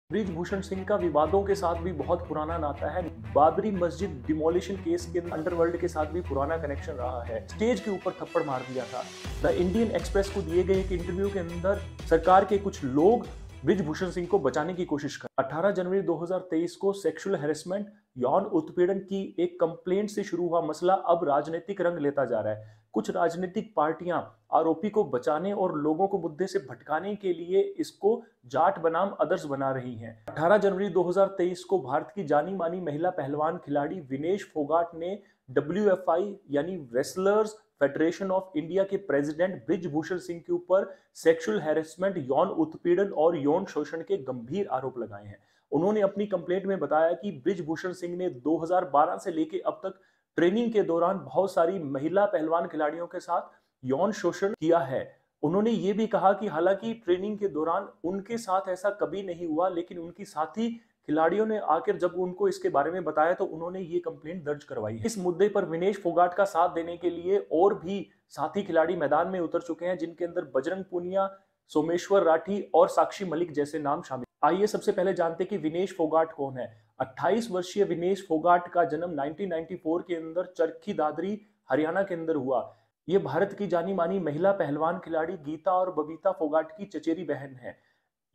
ब्रिजभूषण सिंह का विवादों के साथ भी बहुत पुराना नाता है। बाबरी मस्जिद डिमोलिशन केस के अंडरवर्ल्ड के साथ भी पुराना कनेक्शन रहा है। स्टेज के ऊपर थप्पड़ मार दिया था। द इंडियन एक्सप्रेस को दिए गए एक इंटरव्यू के अंदर सरकार के कुछ लोग ब्रिजभूषण सिंह को बचाने की कोशिश कर 18 जनवरी 2023 को सेक्सुअल हैरेसमेंट यौन उत्पीड़न की एक कंप्लेंट से शुरू हुआ मसला अब राजनीतिक रंग लेता जा रहा है। कुछ राजनीतिक पार्टियां आरोपी को बचाने और लोगों को मुद्दे से भटकाने के लिए इसको जाट बनाम अदर्स बना रही हैं। 18 जनवरी 2023 को भारत की जानी मानी महिला पहलवान खिलाड़ी विनेश फोगाट ने WFI यानी रेसलर्स फेडरेशन ऑफ इंडिया के प्रेसिडेंट ब्रिजभूषण सिंह के ऊपर सेक्सुअल हैरेसमेंट, यौन उत्पीड़न और यौन शोषण के गंभीर आरोप लगाए हैं। उन्होंने अपनी कंप्लेंट में बताया कि ब्रिजभूषण सिंह ने 2012 से लेकर अब तक ट्रेनिंग के दौरान बहुत सारी महिला पहलवान खिलाड़ियों के साथ यौन शोषण किया है। उन्होंने ये भी कहा कि हालांकि ट्रेनिंग के दौरान उनके साथ ऐसा कभी नहीं हुआ, लेकिन उनकी साथी खिलाड़ियों ने आकर जब उनको इसके बारे में बताया तो उन्होंने ये कंप्लेंट दर्ज करवाई। इस मुद्दे पर विनेश फोगाट का साथ देने के लिए और भी साथी खिलाड़ी मैदान में उतर चुके हैं, जिनके अंदर बजरंग पूनिया, सोमेश्वर राठी और साक्षी मलिक जैसे नाम शामिल। आइए सबसे पहले जानते हैं कि विनेश फोगाट कौन है। 28 वर्षीय विनेश फोगाट का जन्म 1994 के अंदर चरखी दादरी हरियाणा के अंदर हुआ। ये भारत की जानी मानी महिला पहलवान खिलाड़ी गीता और बबीता फोगाट की चचेरी बहन है।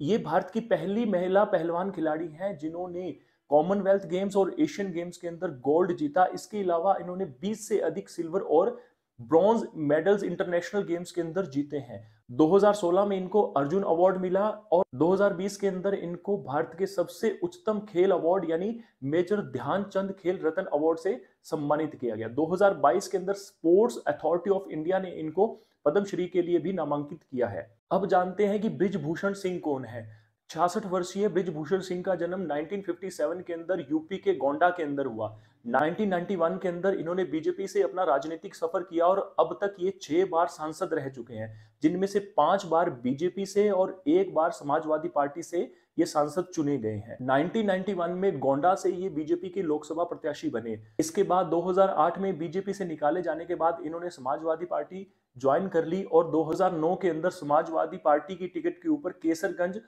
ये भारत की पहली महिला पहलवान खिलाड़ी हैं जिन्होंने कॉमनवेल्थ गेम्स और एशियन गेम्स के अंदर गोल्ड जीता। इसके अलावा इन्होंने 20 से अधिक सिल्वर और ब्रॉन्ज मेडल्स इंटरनेशनल गेम्स के अंदर जीते हैं। 2016 में इनको अर्जुन अवार्ड मिला और 2020 के अंदर इनको भारत के सबसे उच्चतम खेल अवार्ड यानी मेजर ध्यानचंद खेल रत्न अवार्ड से सम्मानित किया गया। 2022 के अंदर स्पोर्ट्स अथॉरिटी ऑफ इंडिया ने इनको पद्मश्री के लिए भी नामांकित किया है। अब जानते हैं कि ब्रिजभूषण सिंह कौन है। 66 वर्षीय ब्रिजभूषण सिंह का जन्म 1957 के अंदर यूपी के गोंडा के अंदर हुआ। 1991 के अंदर इन्होंने बीजेपी से अपना राजनीतिक सफर किया और अब तक ये 6 बार सांसद रह चुके हैं, जिनमें से 5 बार बीजेपी से और 1 बार समाजवादी पार्टी से ये सांसद चुने गए हैं। 1991 में गोंडा से ये बीजेपी के लोकसभा प्रत्याशी बने। इसके बाद 2008 में बीजेपी से निकाले जाने के बाद इन्होंने समाजवादी पार्टी ज्वाइन कर ली और 2009 के अंदर समाजवादी पार्टी की टिकट के ऊपर केसरगंज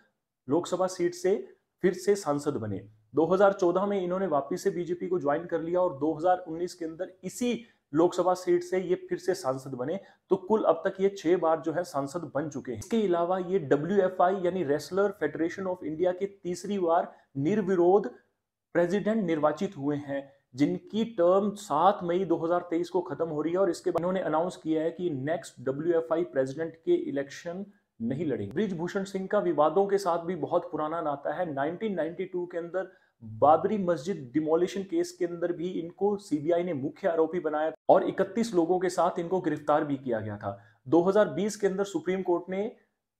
लोकसभा सीट से फिर से सांसद बने। 2014 में इन्होंने वापस से बीजेपी को ज्वाइन कर लिया और 2019 के अंदर इसी लोकसभा सीट से ये फिर से सांसद बने। तो कुल अब तक ये 6 बार जो है सांसद बन चुके हैं। इसके अलावा ये WFI यानी रेसलर फेडरेशन ऑफ इंडिया के तीसरी बार निर्विरोध प्रेसिडेंट निर्वाचित हुए हैं, जिनकी टर्म 7 मई 2023 को खत्म हो रही है और इसके बाद उन्होंने अनाउंस किया है कि नेक्स्ट WFI प्रेसिडेंट के इलेक्शन नहीं लड़ेंगे। ब्रिजभूषण सिंह का विवादों के साथ भी बहुत पुराना नाता है। 1992 के अंदर बाबरी मस्जिद डिमोलिशन केस के अंदर भी इनको CBI ने मुख्य आरोपी बनाया और 31 लोगों के साथ इनको गिरफ्तार भी किया गया था। 2020 के अंदर सुप्रीम कोर्ट ने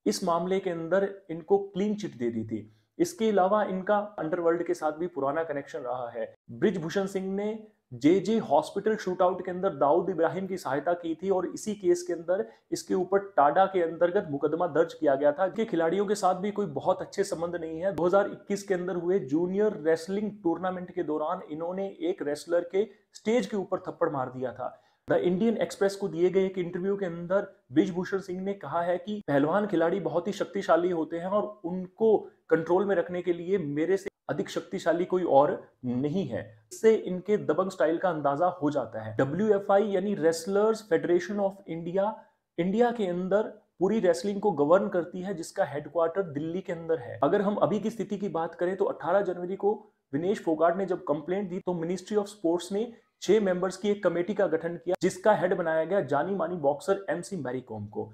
इस मामले के अंदर इनको क्लीन चिट दे दी थी। इसके अलावा इनका अंडरवर्ल्ड के साथ भी पुराना कनेक्शन रहा है। ब्रिजभूषण सिंह ने JJ हॉस्पिटल शूटआउट के अंदर दाऊद इब्राहिम की सहायता की थी और इसी केस के अंदर इसके ऊपर टाडा के अंतर्गत मुकदमा दर्ज किया गया था। कि खिलाड़ियों के साथ भी कोई बहुत अच्छे संबंध नहीं है। 2021 के अंदर हुए जूनियर रेसलिंग टूर्नामेंट के दौरान इन्होंने एक रेसलर के स्टेज के ऊपर थप्पड़ मार दिया था। द इंडियन एक्सप्रेस को दिए गए एक इंटरव्यू के अंदर ब्रिजभूषण सिंह ने कहा है कि पहलवान खिलाड़ी बहुत ही शक्तिशाली होते हैं और उनको कंट्रोल में रखने के लिए मेरे से अधिक शक्तिशाली कोई और नहीं है। इससे इनके दबंग स्टाइल का अंदाजा हो जाता है। WFI यानी wrestlers federation of India India के अंदर पूरी रेसलिंग को गवर्न करती है, जिसका हेडक्वार्टर दिल्ली के अंदर है। अगर हम अभी की स्थिति की बात करें तो 18 जनवरी को विनेश फोगाट ने जब कंप्लेंट दी तो मिनिस्ट्री ऑफ स्पोर्ट्स ने 6 मेंबर्स की एक कमेटी का गठन किया, जिसका हेड बनाया गया जानी मानी बॉक्सर MC मैरी कॉम को।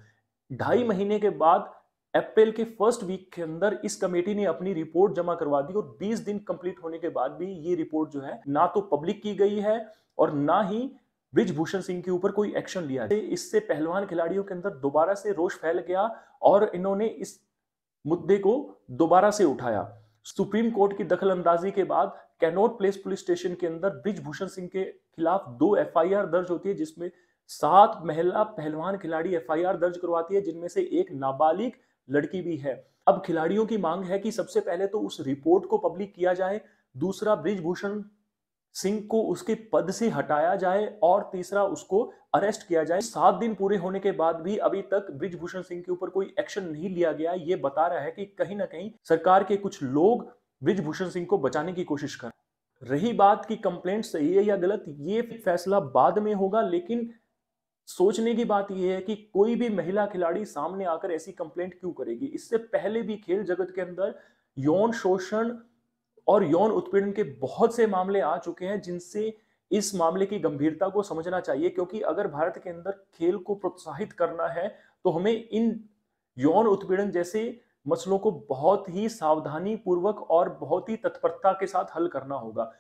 2.5 महीने के बाद अप्रैल के फर्स्ट वीक के अंदर इस कमेटी ने अपनी रिपोर्ट जमा करवा दी और 20 दिन कंप्लीट होने के बाद भी ये रिपोर्ट जो है ना तो पब्लिक की गई है और ना ही ब्रिजभूषण सिंह के ऊपर कोई एक्शन लिया। इससे पहलवान खिलाड़ियों के अंदर दोबारा से रोष फैल गया और इन्होंने इस मुद्दे को दोबारा से उठाया। सुप्रीम कोर्ट की दखलंदाजी के बाद कैनॉट प्लेस पुलिस स्टेशन के अंदर ब्रिजभूषण सिंह के खिलाफ 2 FIR दर्ज होती है, जिसमें 7 महिला पहलवान खिलाड़ी FIR दर्ज करवाती है, जिनमें से एक नाबालिग लड़की भी है। अब खिलाड़ियों की मांग है कि सबसे पहले तो उस रिपोर्ट को पब्लिक किया जाए, दूसरा ब्रिजभूषण सिंह को उसके पद से हटाया जाए और तीसरा उसको अरेस्ट किया जाए। 7 दिन पूरे होने के बाद भी अभी तक ब्रिजभूषण सिंह के ऊपर कोई एक्शन नहीं लिया गया। ये बता रहा है कि कहीं ना कहीं सरकार के कुछ लोग ब्रिजभूषण सिंह को बचाने की कोशिश कर। रही बात कि कंप्लेंट सही है या गलत, ये फैसला बाद में होगा, लेकिन सोचने की बात यह है कि कोई भी महिला खिलाड़ी सामने आकर ऐसी कंप्लेंट क्यों करेगी। इससे पहले भी खेल जगत के अंदर यौन शोषण और यौन उत्पीड़न के बहुत से मामले आ चुके हैं, जिनसे इस मामले की गंभीरता को समझना चाहिए। क्योंकि अगर भारत के अंदर खेल को प्रोत्साहित करना है तो हमें इन यौन उत्पीड़न जैसे मसलों को बहुत ही सावधानी पूर्वक और बहुत ही तत्परता के साथ हल करना होगा।